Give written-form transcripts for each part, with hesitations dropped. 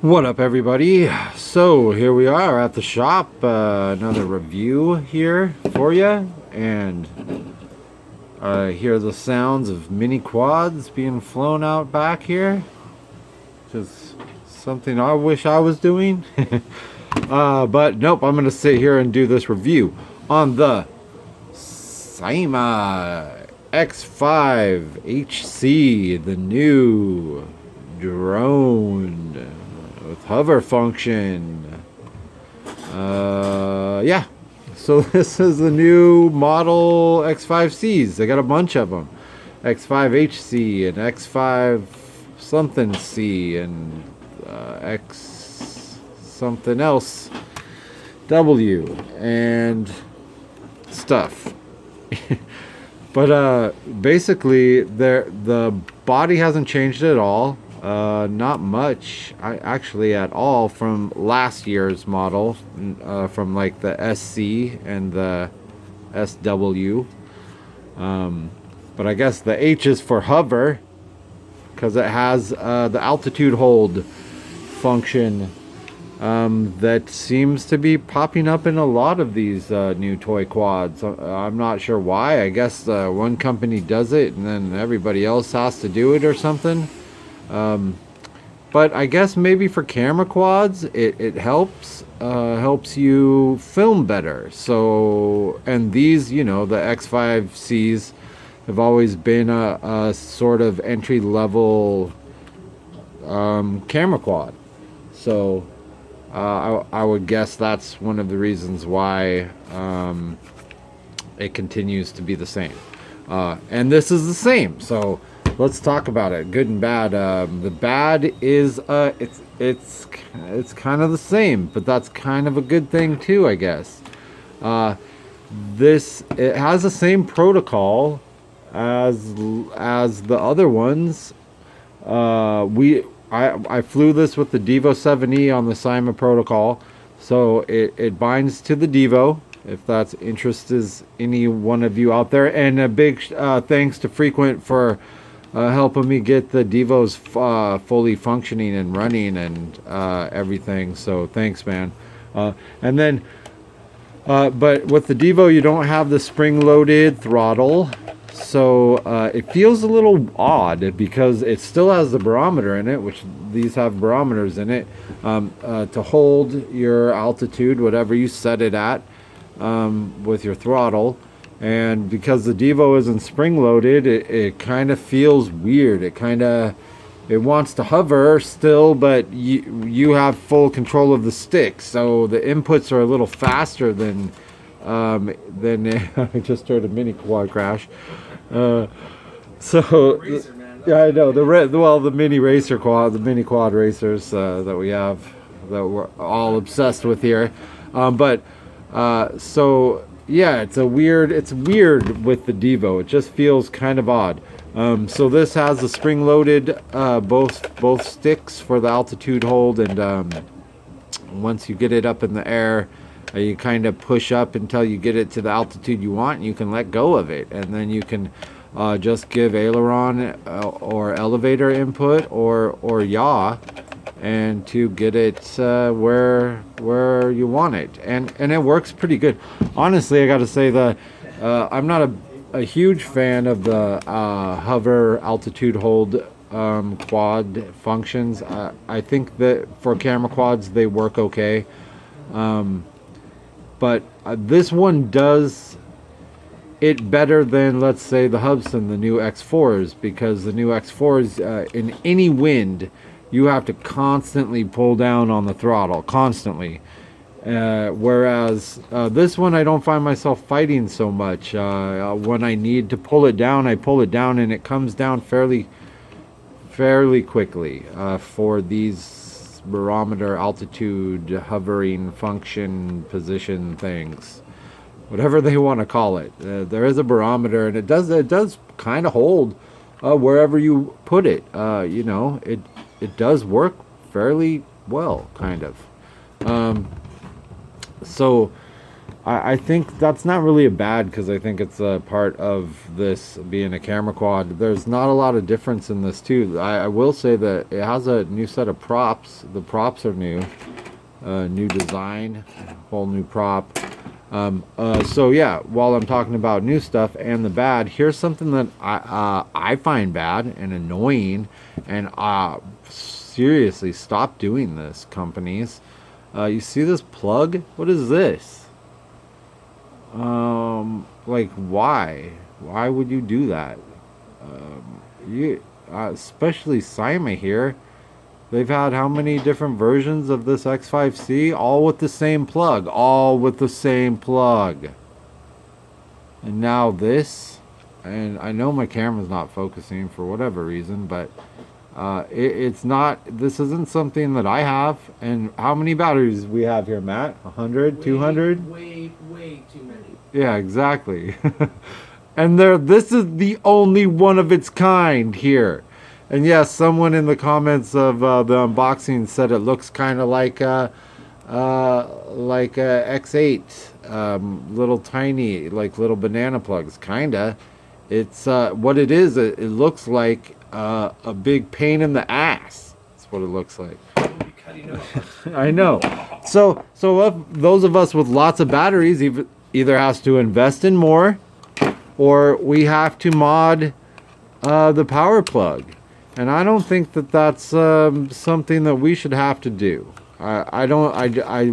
What up, everybody? So here we are at the shop, another review here for you, and hear the sounds of mini quads being flown out back here. Just something I wish I was doing. But nope, I'm gonna sit here and do this review on the Syma X5HC, the new drone with hover function. Yeah, so this is the new model X5Cs. They got a bunch of them: X5HC and X5 something C and X something else W and stuff. But basically the body hasn't changed at all. Not much, actually, at all from last year's model, from like the SC and the SW. But I guess the H is for hover, because it has the altitude hold function that seems to be popping up in a lot of these new toy quads. I'm not sure why. I guess one company does it and then everybody else has to do it or something. But I guess maybe for camera quads it helps you film better. So, and these, you know, the X5Cs have always been a sort of entry level camera quad. So I would guess that's one of the reasons why it continues to be the same. And this is the same. So let's talk about it, good and bad. The bad is it's kind of the same, but that's kind of a good thing too, I guess. It has the same protocol as the other ones. I flew this with the Devo 7E on the Syma protocol, so it binds to the Devo, if that's interest is any one of you out there. And a big thanks to Frequent for helping me get the Devos fully functioning and running and everything. So thanks, man. And then, but with the Devo, you don't have the spring-loaded throttle. So it feels a little odd because it still has the barometer in it, which these have barometers in it, to hold your altitude, whatever you set it at, with your throttle. And because the Devo isn't spring loaded, it kind of feels weird. It wants to hover still, but you have full control of the stick, so the inputs are a little faster than I just heard a mini quad crash. So racer, yeah, I know the mini racer quad, the mini quad racers that we have, that we're all obsessed with here. So yeah, it's weird with the Devo. It just feels kind of odd. So this has the spring-loaded both sticks for the altitude hold, and once you get it up in the air, you kind of push up until you get it to the altitude you want, and you can let go of it, and then you can just give aileron or elevator input or yaw, and to get it where you want it, and it works pretty good. Honestly, I got to say that I'm not a huge fan of the hover altitude hold quad functions. I think that for camera quads they work okay, but this one does it better than, let's say, the Hubsan, the new X4s, because the new X4s in any wind you have to constantly pull down on the throttle, constantly. Whereas this one, I don't find myself fighting so much. When I need to pull it down, I pull it down, and it comes down fairly quickly for these barometer, altitude, hovering, function, position things, whatever they want to call it. There is a barometer, and it does kind of hold wherever you put it. You know, it does work fairly well, kind of. So I think that's not really a bad, because I think it's a part of this being a camera quad. There's not a lot of difference in this too. I will say that it has a new set of props. The props are new. New design, whole new prop. So yeah, while I'm talking about new stuff and the bad, here's something that I find bad and annoying, and seriously, stop doing this, companies. You see this plug? What is this? Like, why? Why would you do that? Especially Syma here. They've had how many different versions of this X5C? All with the same plug. All with the same plug. And now this. And I know my camera's not focusing for whatever reason, but it's not, this isn't something that I have. And how many batteries we have here, Matt? 100, 200? Way too many. Yeah, exactly. And this is the only one of its kind here. And yes, someone in the comments of the unboxing said it looks kind of like a X8, little tiny, like little banana plugs, kinda. It's what it is. It looks like a big pain in the ass. That's what it looks like. I know. So those of us with lots of batteries either has to invest in more, or we have to mod the power plug. And I don't think that that's something that we should have to do. I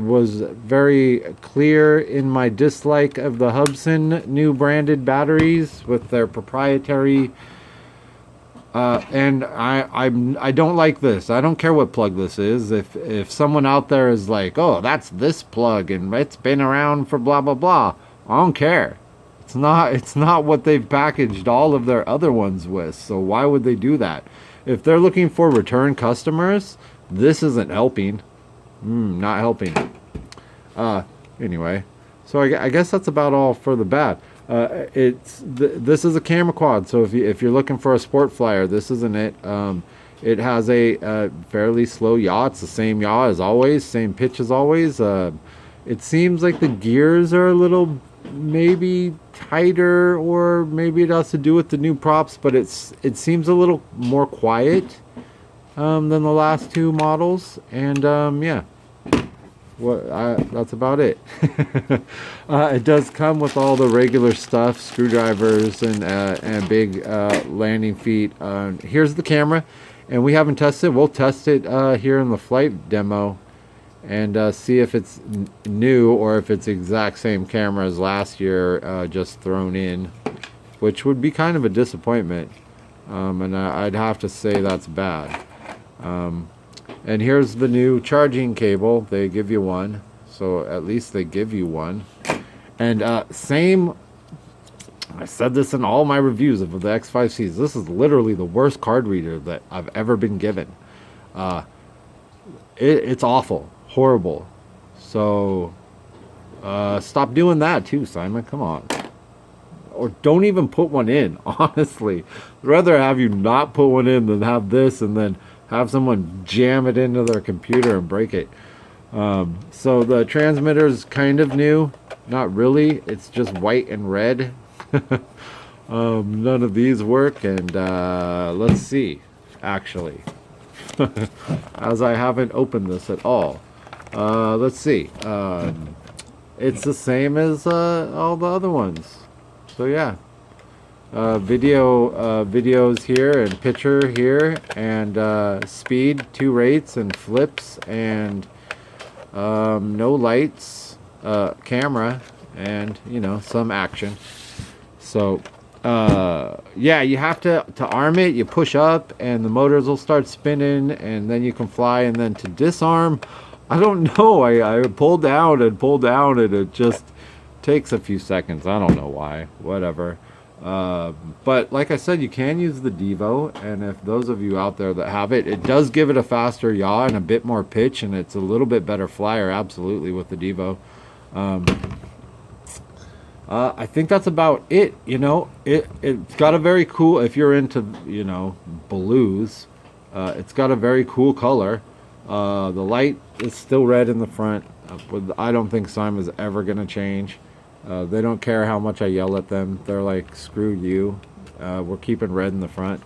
was very clear in my dislike of the Hubsan new branded batteries with their proprietary. And I don't like this. I don't care what plug this is. If someone out there is like, oh, that's this plug and it's been around for blah blah blah, I don't care. It's not what they've packaged all of their other ones with. So why would they do that? If they're looking for return customers, this isn't helping. Not helping. Anyway, so I guess that's about all for the bad. This is a camera quad, so if you're looking for a sport flyer, this isn't it. It has a fairly slow yaw. It's the same yaw as always, same pitch as always. It seems like the gears are a little maybe tighter, or maybe it has to do with the new props, but it seems a little more quiet than the last two models. And yeah, that's about it. It does come with all the regular stuff, screwdrivers and big landing feet. Here's the camera, and we haven't tested it. We'll test it here in the flight demo and see if it's new or if it's the exact same camera as last year, just thrown in, which would be kind of a disappointment. And I'd have to say that's bad. And here's the new charging cable. They give you one, so at least they give you one. And same, I said this in all my reviews of the X5Cs, this is literally the worst card reader that I've ever been given. It's awful, horrible. So stop doing that too, Simon. Come on. Or don't even put one in, honestly. I'd rather have you not put one in than have this and then have someone jam it into their computer and break it. So the transmitter is kind of new. Not really. It's just white and red. None of these work. And let's see, actually. As I haven't opened this at all. Let's see. It's the same as all the other ones. So yeah. Videos here and picture here, and speed 2 rates and flips, and no lights, camera, and some action. So yeah, you have to arm it. You push up and the motors will start spinning, and then you can fly. And then to disarm, I don't know, I pull down and it just takes a few seconds. I don't know why. Whatever. But like I said, you can use the Devo, and if those of you out there that have it, it does give it a faster yaw and a bit more pitch, and it's a little bit better flyer, absolutely, with the Devo. I think that's about it. It's got a very cool, if you're into blues, it's got a very cool color. The light it's still red in the front. I don't think Syma's ever gonna change. They don't care how much I yell at them. They're like, screw you. We're keeping red in the front.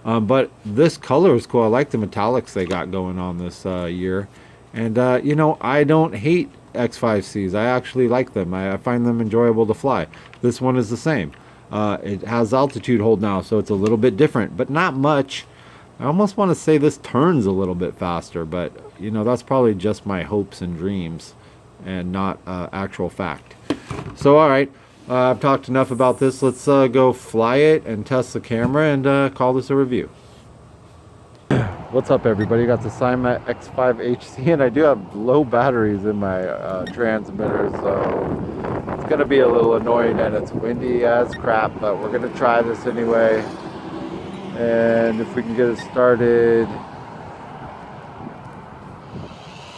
But this color is cool. I like the metallics they got going on this year. And, you know, I don't hate X5Cs. I actually like them. I find them enjoyable to fly. This one is the same. It has altitude hold now, so it's a little bit different, but not much. I almost want to say this turns a little bit faster, but, you know, that's probably just my hopes and dreams and not actual fact. So, all right. I've talked enough about this. Let's go fly it and test the camera and call this a review. What's up, everybody? Got the Syma X5HC, and I do have low batteries in my transmitter, so it's going to be a little annoying, and it's windy as crap, but we're going to try this anyway. And if we can get it started,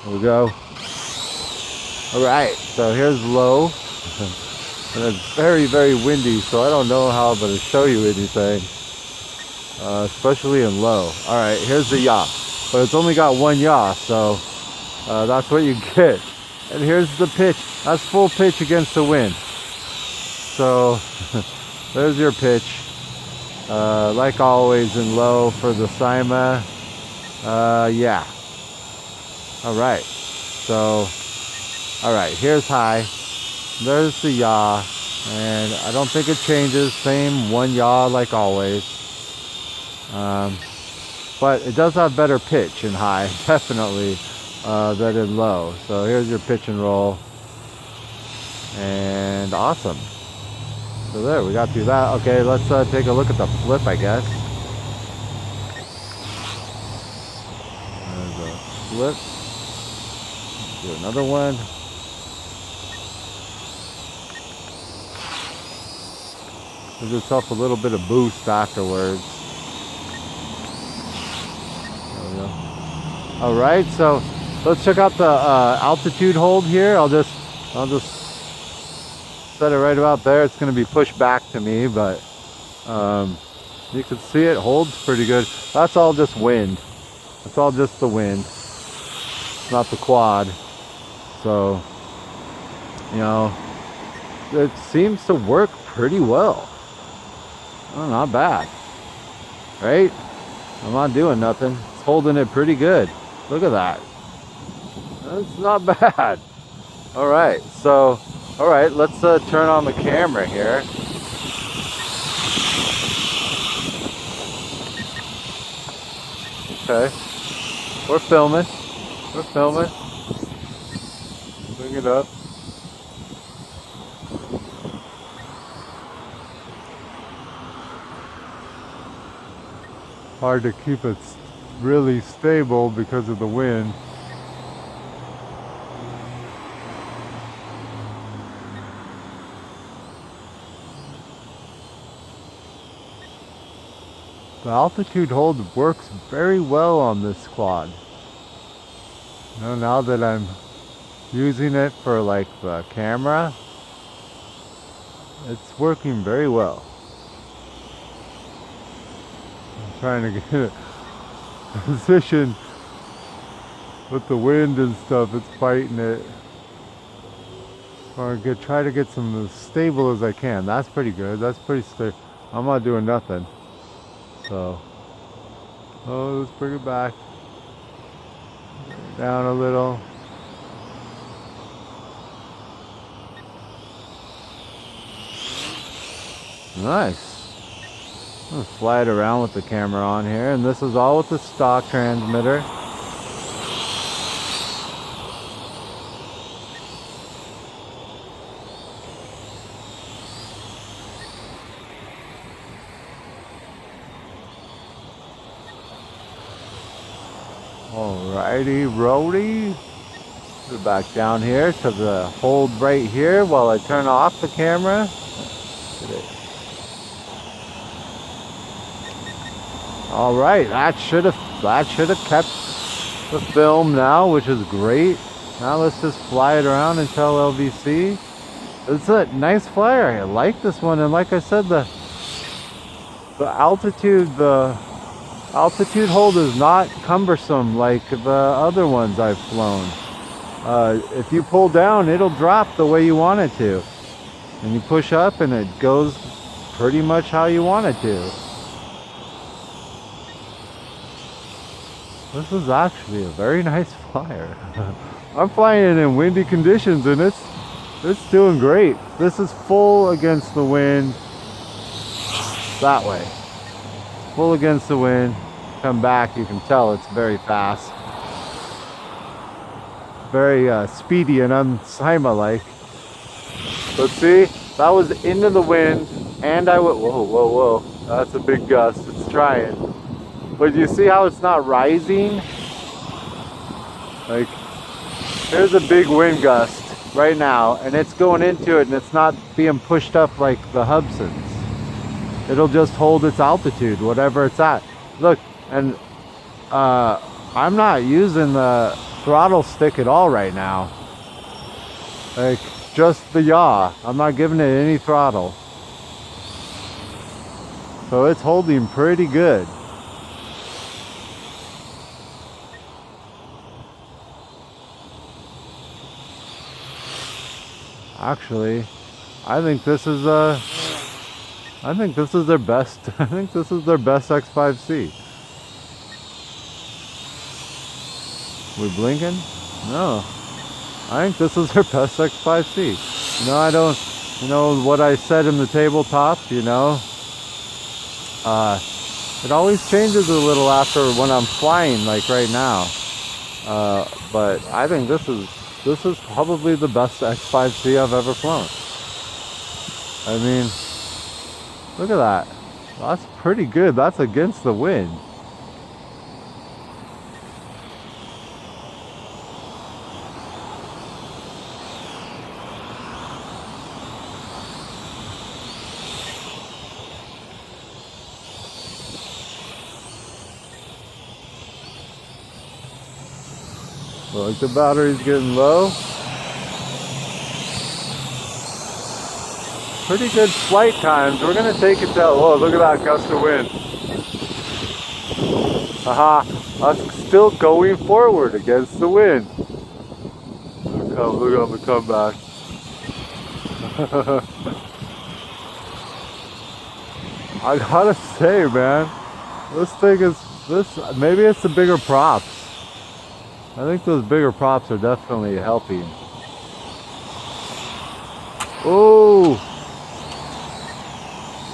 here we go. All right, so here's low. And it's very, very windy, so I don't know how I'm going to show you anything, especially in low. All right, here's the yaw, but it's only got one yaw, so that's what you get. And here's the pitch. That's full pitch against the wind. So there's your pitch. Like always in low for the Syma. Yeah. All right. So, all right, here's high. There's the yaw, and I don't think it changes. Same one yaw like always. But it does have better pitch in high, definitely, than in low. So here's your pitch and roll. And awesome. So there, we got through that. Okay, let's take a look at the flip, I guess. There's a flip. Let's do another one. Gives itself a little bit of boost afterwards. There we go. All right, so let's check out the altitude hold here. I'll just set it right about there. It's going to be pushed back to me, but you can see it holds pretty good. That's all just wind. That's all just the wind, not the quad. So, you know, it seems to work pretty well. Oh, not bad, right? I'm not doing nothing. It's holding it pretty good. Look at that. That's not bad. All right, so, all right, let's turn on the camera here. Okay, we're filming. We're filming. Bring it up. Hard to keep it really stable because of the wind. The altitude hold works very well on this quad. You know, now that I'm using it for like the camera, it's working very well. Trying to get a position with the wind and stuff. It's fighting it. Or try to get some as stable as I can. That's pretty good. That's pretty stable. I'm not doing nothing. So, oh, let's bring it back down a little. Nice. I'm gonna fly it around with the camera on here, and this is all with the stock transmitter. Alrighty, roadie. Go back down here to the hold right here while I turn off the camera. All right, that should have kept the film now, which is great. Now let's just fly it around until LVC. It's a nice flyer. I like this one, and like I said, the altitude, the Altitude hold is not cumbersome like the other ones I've flown. If you pull down, it'll drop the way you want it to. And you push up and it goes pretty much how you want it to. This is actually a very nice flyer. I'm flying it in windy conditions and it's doing great. This is full against the wind. That way. Full against the wind. Come back, you can tell it's very fast. Very speedy and un-Syma-like. But see, that was into the wind, and I went, whoa, whoa, whoa. That's a big gust, it's trying. But you see how it's not rising? Like, there's a big wind gust right now, and it's going into it, and it's not being pushed up like the Hubsons. It'll just hold its altitude, whatever it's at. Look, and I'm not using the throttle stick at all right now. Like, just the yaw. I'm not giving it any throttle. So it's holding pretty good. Actually, I think this is their best. I think this is their best X5C. We blinking? No. I think this is their best X5C. You know, I don't, you know, what I said in the tabletop, you know, it always changes a little after when I'm flying, like right now. But I think this is probably the best X5C I've ever flown. I mean, look at that. That's pretty good. That's against the wind. Like the battery's getting low. Pretty good flight times. We're gonna take it to, oh, look at that gust of wind. Haha, us still going forward against the wind. Look at the comeback. I gotta say, man, this thing is, maybe it's the bigger props. I think those bigger props are definitely helping. Oh!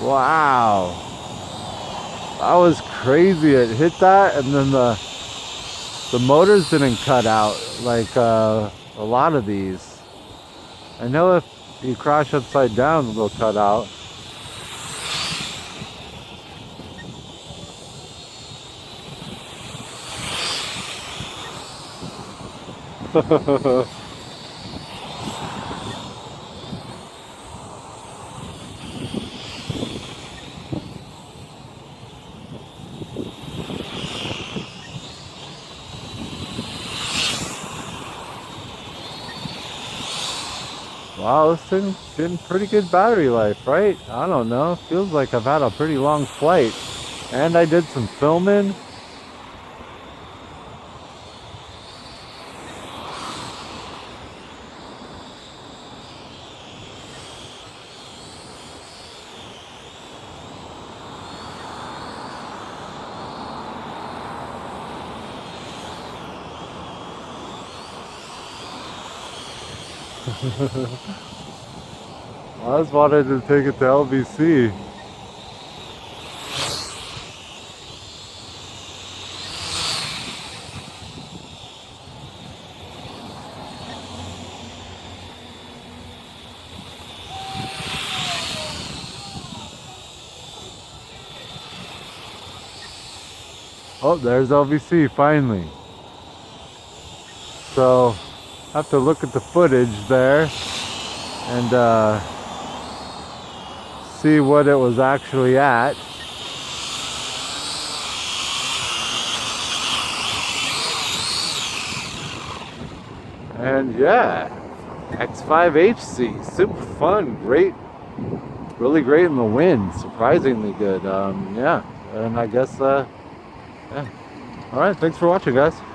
Wow! That was crazy. It hit that, and then the motors didn't cut out like a lot of these. I know if you crash upside down, they'll cut out. Wow, this thing's getting pretty good battery life, right? I don't know. Feels like I've had a pretty long flight. And I did some filming. I just wanted to take it to LBC. Oh, there's LBC finally. So I have to look at the footage there and see what it was actually at. And yeah, X5HC, super fun, great, really great in the wind, surprisingly good. Yeah, and I guess Yeah. All right, thanks for watching, guys.